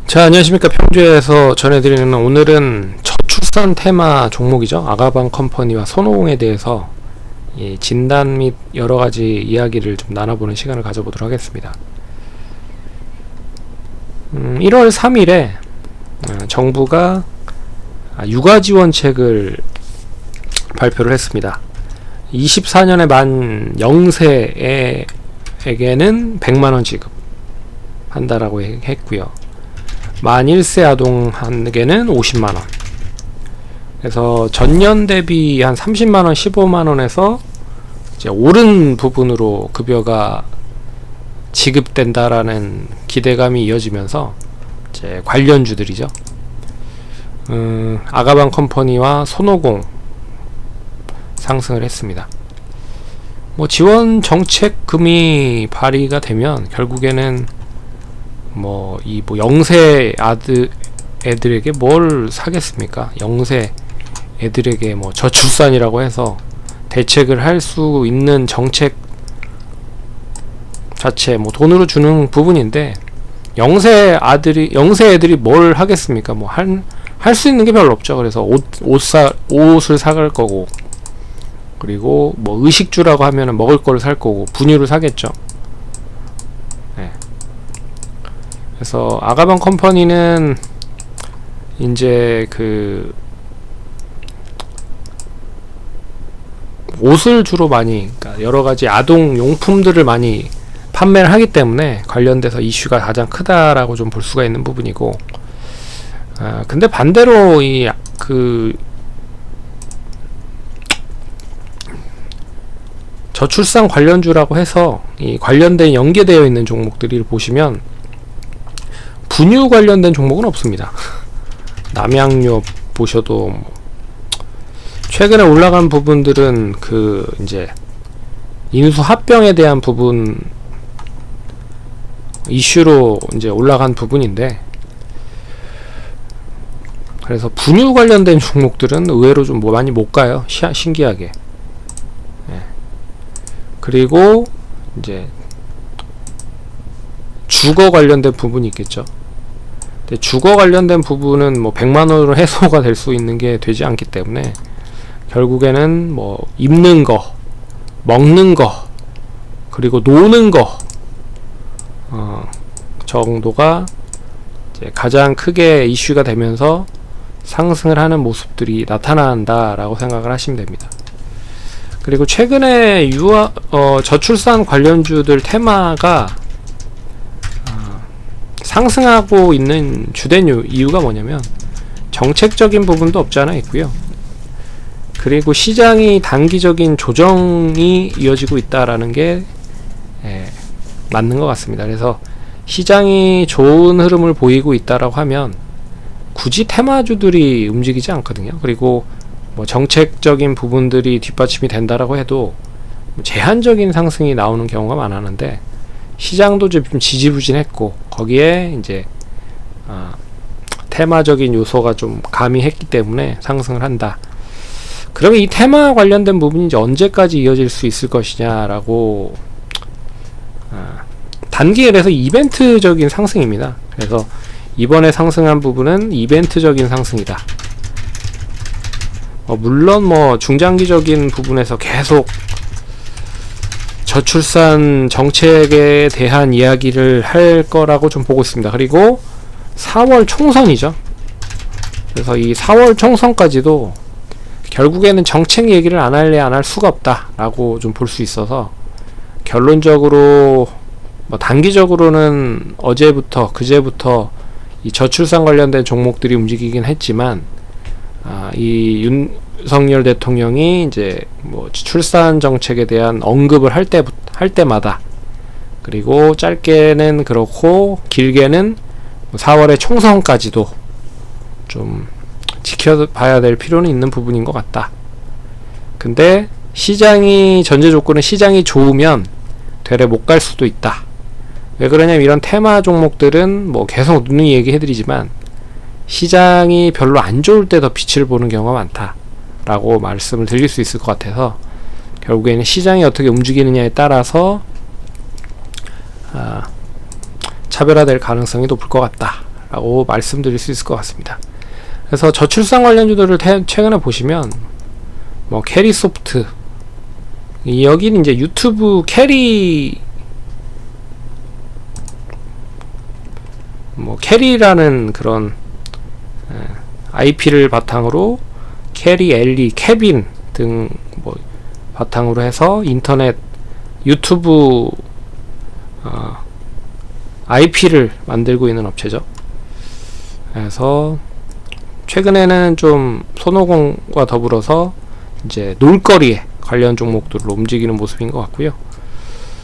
자, 안녕하십니까. 평주에서 전해드리는 오늘은 저출산 테마 종목이죠. 아가방 컴퍼니와 손오공에 대해서 진단 및 여러가지 이야기를 좀 나눠보는 시간을 가져보도록 하겠습니다. 1월 3일에 정부가 육아지원책을 발표를 했습니다. 24년에 만 0세에게는 100만원 지급한다라고 했고요. 만 1세 아동에게는 50만원. 그래서 전년 대비 한 30만원, 15만원에서 이제 오른 부분으로 급여가 지급된다라는 기대감이 이어지면서 이제 관련주들이죠. 아가방 컴퍼니와 손오공 상승을 했습니다. 지원 정책금이 발의가 되면 결국에는 0세 애들에게 뭘 사겠습니까? 0세 애들에게 저출산이라고 해서 대책을 할 수 있는 정책 자체 돈으로 주는 부분인데 0세 애들이 뭘 하겠습니까? 할 수 있는 게 별로 없죠. 그래서 옷을 사갈 거고, 그리고 의식주라고 하면은 먹을 거를 살 거고, 분유를 사겠죠. 그래서 아가방 컴퍼니는 이제 옷을 주로 많이, 그러니까 여러 가지 아동 용품들을 많이 판매를 하기 때문에 관련돼서 이슈가 가장 크다라고 좀 볼 수가 있는 부분이고, 근데 반대로 저출산 관련주라고 해서 이 관련된 연계되어 있는 종목들을 보시면 분유 관련된 종목은 없습니다. 남양유 보셔도 최근에 올라간 부분들은 이제 인수 합병에 대한 부분 이슈로 이제 올라간 부분인데, 그래서 분유 관련된 종목들은 의외로 좀 많이 못 가요. 신기하게. 그리고 이제 주거 관련된 부분이 있겠죠. 근데 주거 관련된 부분은 100만원으로 해소가 될 수 있는 게 되지 않기 때문에 결국에는 입는 거, 먹는 거, 그리고 노는 거 정도가 이제 가장 크게 이슈가 되면서 상승을 하는 모습들이 나타난다라고 생각을 하시면 됩니다. 그리고 최근에 저출산 관련주들 테마가 상승하고 있는 주된 이유가 뭐냐면 정책적인 부분도 없지 않아 있고요. 그리고 시장이 단기적인 조정이 이어지고 있다라는 게 맞는 것 같습니다. 그래서 시장이 좋은 흐름을 보이고 있다라고 하면 굳이 테마주들이 움직이지 않거든요. 그리고 정책적인 부분들이 뒷받침이 된다라고 해도 제한적인 상승이 나오는 경우가 많았는데, 시장도 좀 지지부진했고 거기에 이제 테마적인 요소가 좀 가미했기 때문에 상승을 한다. 그러면 이 테마 관련된 부분이 이제 언제까지 이어질 수 있을 것이냐라고, 단기에서 이벤트적인 상승입니다. 그래서 이번에 상승한 부분은 이벤트적인 상승이다. 물론 중장기적인 부분에서 계속 저출산 정책에 대한 이야기를 할 거라고 좀 보고 있습니다. 그리고 4월 총선이죠. 그래서 이 4월 총선까지도 결국에는 정책 얘기를 안 할 수가 없다라고 좀 볼 수 있어서, 결론적으로 단기적으로는 그제부터 이 저출산 관련된 종목들이 움직이긴 했지만, 이 윤석열 대통령이 이제 출산 정책에 대한 언급을 할 때마다, 그리고 짧게는 그렇고 길게는 4월의 총선까지도 좀 지켜봐야 될 필요는 있는 부분인 것 같다. 근데 전제 조건은 시장이 좋으면 되레 못 갈 수도 있다. 왜 그러냐면 이런 테마 종목들은 계속 누누이 얘기해드리지만 시장이 별로 안 좋을 때 더 빛을 보는 경우가 많다라고 말씀을 드릴 수 있을 것 같아서, 결국에는 시장이 어떻게 움직이느냐에 따라서 차별화될 가능성이 높을 것 같다 라고 말씀드릴 수 있을 것 같습니다. 그래서 저출산 관련주들을 최근에 보시면 뭐 캐리소프트, 여기는 이제 유튜브 캐리라는 그런 IP를 바탕으로 캐리, 엘리, 케빈 등 뭐 바탕으로 해서 인터넷 유튜브 IP를 만들고 있는 업체죠. 그래서 최근에는 좀 손오공과 더불어서 이제 놀거리에 관련 종목들로 움직이는 모습인 것 같고요.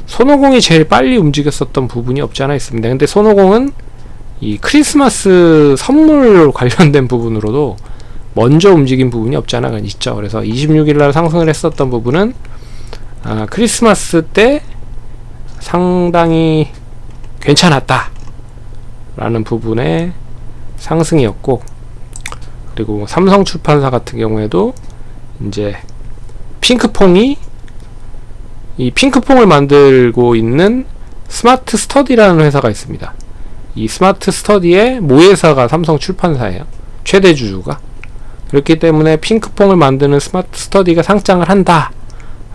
손오공이 제일 빨리 움직였었던 부분이 없지 않아 있습니다. 근데 손오공은 이 크리스마스 선물 관련된 부분으로도 먼저 움직인 부분이 없지 않아 있죠. 그래서 26일날 상승을 했었던 부분은 크리스마스 때 상당히 괜찮았다 라는 부분의 상승이었고, 그리고 삼성출판사 같은 경우에도 이제 핑크퐁이 이 핑크퐁을 만들고 있는 스마트 스터디라는 회사가 있습니다. 이 스마트 스터디의 모회사가 삼성출판사예요. 최대 주주가. 그렇기 때문에 핑크퐁을 만드는 스마트 스터디가 상장을 한다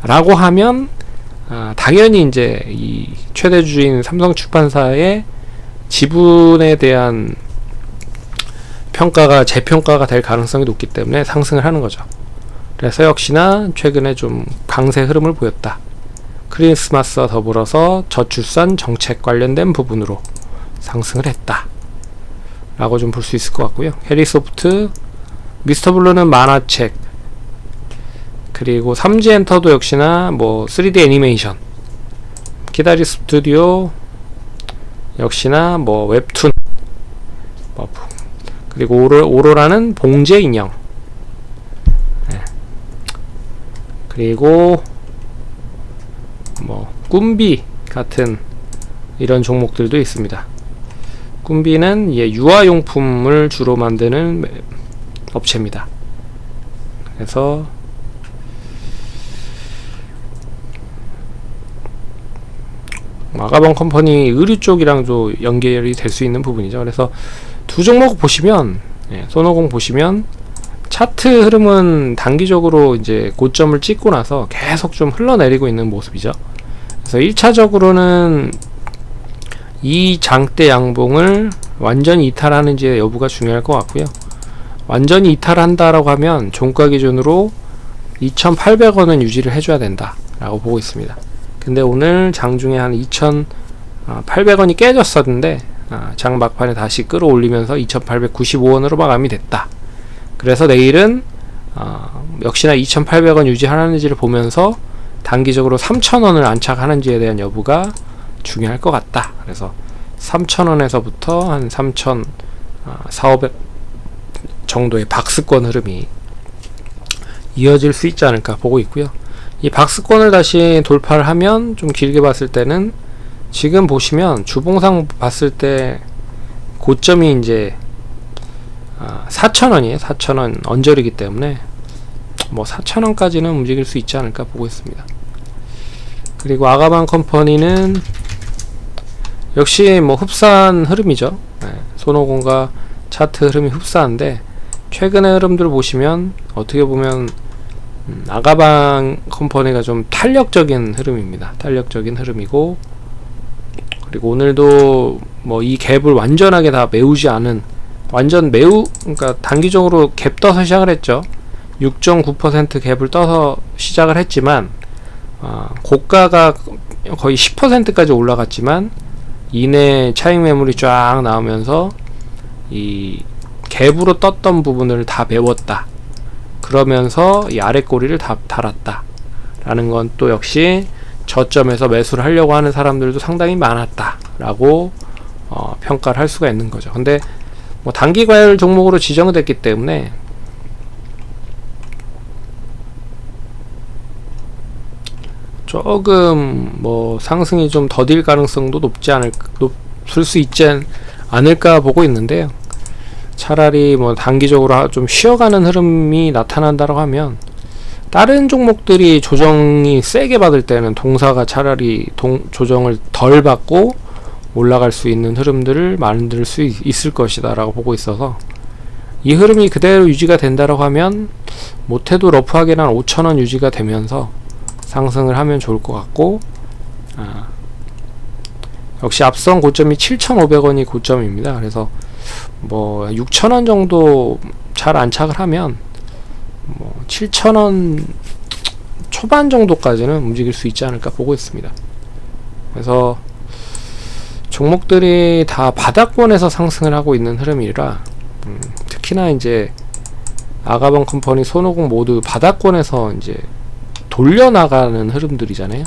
라고 하면 당연히 이제 이 최대 주주인 삼성출판사의 지분에 대한 평가가 재평가가 될 가능성이 높기 때문에 상승을 하는 거죠. 그래서 역시나 최근에 좀 강세 흐름을 보였다. 크리스마스와 더불어서 저출산 정책 관련된 부분으로 상승을 했다 라고 좀 볼 수 있을 것 같고요. 해리소프트, 미스터블루는 만화책, 그리고 삼지엔터도 역시나 뭐 3D 애니메이션, 키다리 스튜디오 역시나 뭐 웹툰, 그리고 오로라는 봉제 인형, 그리고 뭐 꿈비 같은 이런 종목들도 있습니다. 꿈비는 유아용품을 주로 만드는 업체입니다. 그래서 아가방 컴퍼니 의류 쪽이랑도 연결이 될 수 있는 부분이죠. 그래서 두 종목 보시면, 손오공 보시면 차트 흐름은 단기적으로 이제 고점을 찍고 나서 계속 좀 흘러내리고 있는 모습이죠. 그래서 1차적으로는 이 장대 양봉을 완전히 이탈하는지의 여부가 중요할 것 같고요. 완전히 이탈한다라고 하면 종가 기준으로 2,800원은 유지를 해줘야 된다 라고 보고 있습니다. 근데 오늘 장중에 한 2,800원이 깨졌었는데 장 막판에 다시 끌어올리면서 2,895원으로 마감이 됐다. 그래서 내일은 역시나 2,800원 유지하는지를 보면서 단기적으로 3,000원을 안착하는지에 대한 여부가 중요할 것 같다. 그래서 3,000원에서부터 한 3,400, 500 정도의 박스권 흐름이 이어질 수 있지 않을까 보고 있고요. 이 박스권을 다시 돌파를 하면 좀 길게 봤을 때는 지금 보시면 주봉상 봤을 때 고점이 이제 4,000원이에요. 4,000원 언저리기 때문에 뭐 4,000원까지는 움직일 수 있지 않을까 보고 있습니다. 그리고 아가방 컴퍼니는 역시 뭐 흡사한 흐름이죠. 손오공과 차트 흐름이 흡사한데, 최근의 흐름들을 보시면 어떻게 보면 아가방 컴퍼니가 좀 탄력적인 흐름입니다. 탄력적인 흐름이고, 그리고 오늘도 뭐 이 갭을 완전하게 다 메우지 않은, 그러니까 단기적으로 갭 떠서 시작을 했죠. 6.9% 갭을 떠서 시작을 했지만 고가가 거의 10%까지 올라갔지만 이내 차익 매물이 쫙 나오면서 이 갭으로 떴던 부분을 다 메웠다. 그러면서 이 아래 꼬리를 다 달았다 라는 건 또 역시 저점에서 매수를 하려고 하는 사람들도 상당히 많았다 라고 평가를 할 수가 있는 거죠. 근데 뭐 단기 과열 종목으로 지정됐기 때문에 조금 뭐 상승이 좀 더딜 가능성도 높을 수 있지 않을까 보고 있는데요. 차라리 뭐 단기적으로 좀 쉬어가는 흐름이 나타난다고 하면 다른 종목들이 조정이 세게 받을 때는 동사가 차라리 조정을 덜 받고 올라갈 수 있는 흐름들을 만들 수 있을 것이다 라고 보고 있어서, 이 흐름이 그대로 유지가 된다라고 하면 못해도 러프하게는 한 5,000원 유지가 되면서 상승을 하면 좋을 것 같고, 역시 앞선 고점이 7,500원이 고점입니다. 그래서 뭐 6,000원 정도 잘 안착을 하면 뭐 7,000원 초반 정도까지는 움직일 수 있지 않을까 보고 있습니다. 그래서 종목들이 다 바닥권에서 상승을 하고 있는 흐름이라, 특히나 이제 아가번 컴퍼니, 손오공 모두 바닥권에서 이제 돌려나가는 흐름들이잖아요.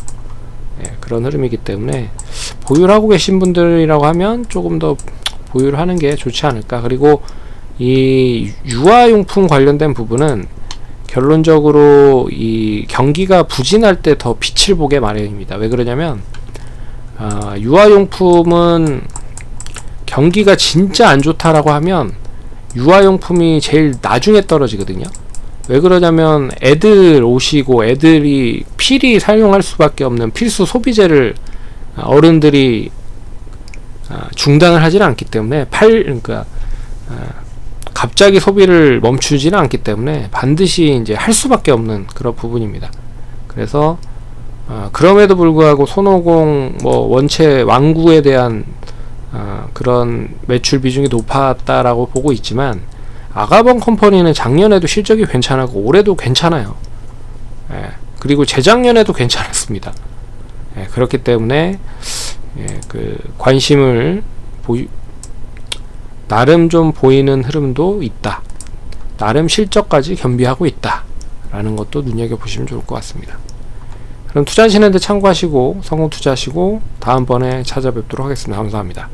예, 그런 흐름이기 때문에 보유를 하고 계신 분들이라고 하면 조금 더 보유를 하는 게 좋지 않을까. 그리고 이 유아용품 관련된 부분은 결론적으로 이 경기가 부진할 때 더 빛을 보게 마련입니다. 왜 그러냐면, 유아용품은 경기가 진짜 안 좋다라고 하면 유아용품이 제일 나중에 떨어지거든요. 왜 그러냐면 애들 옷이고 애들이 필히 사용할 수밖에 없는 필수 소비재를 어른들이 중단을 하지는 않기 때문에, 그러니까 갑자기 소비를 멈추지는 않기 때문에 반드시 이제 할 수밖에 없는 그런 부분입니다. 그래서 그럼에도 불구하고 손오공 뭐 원체 완구에 대한 그런 매출 비중이 높았다라고 보고 있지만, 아가번 컴퍼니는 작년에도 실적이 괜찮았고 올해도 괜찮아요. 예, 그리고 재작년에도 괜찮았습니다. 예, 그렇기 때문에 그 관심을 나름 좀 보이는 흐름도 있다. 나름 실적까지 겸비하고 있다 라는 것도 눈여겨보시면 좋을 것 같습니다. 그럼 투자하시는 데 참고하시고 성공 투자하시고 다음번에 찾아뵙도록 하겠습니다. 감사합니다.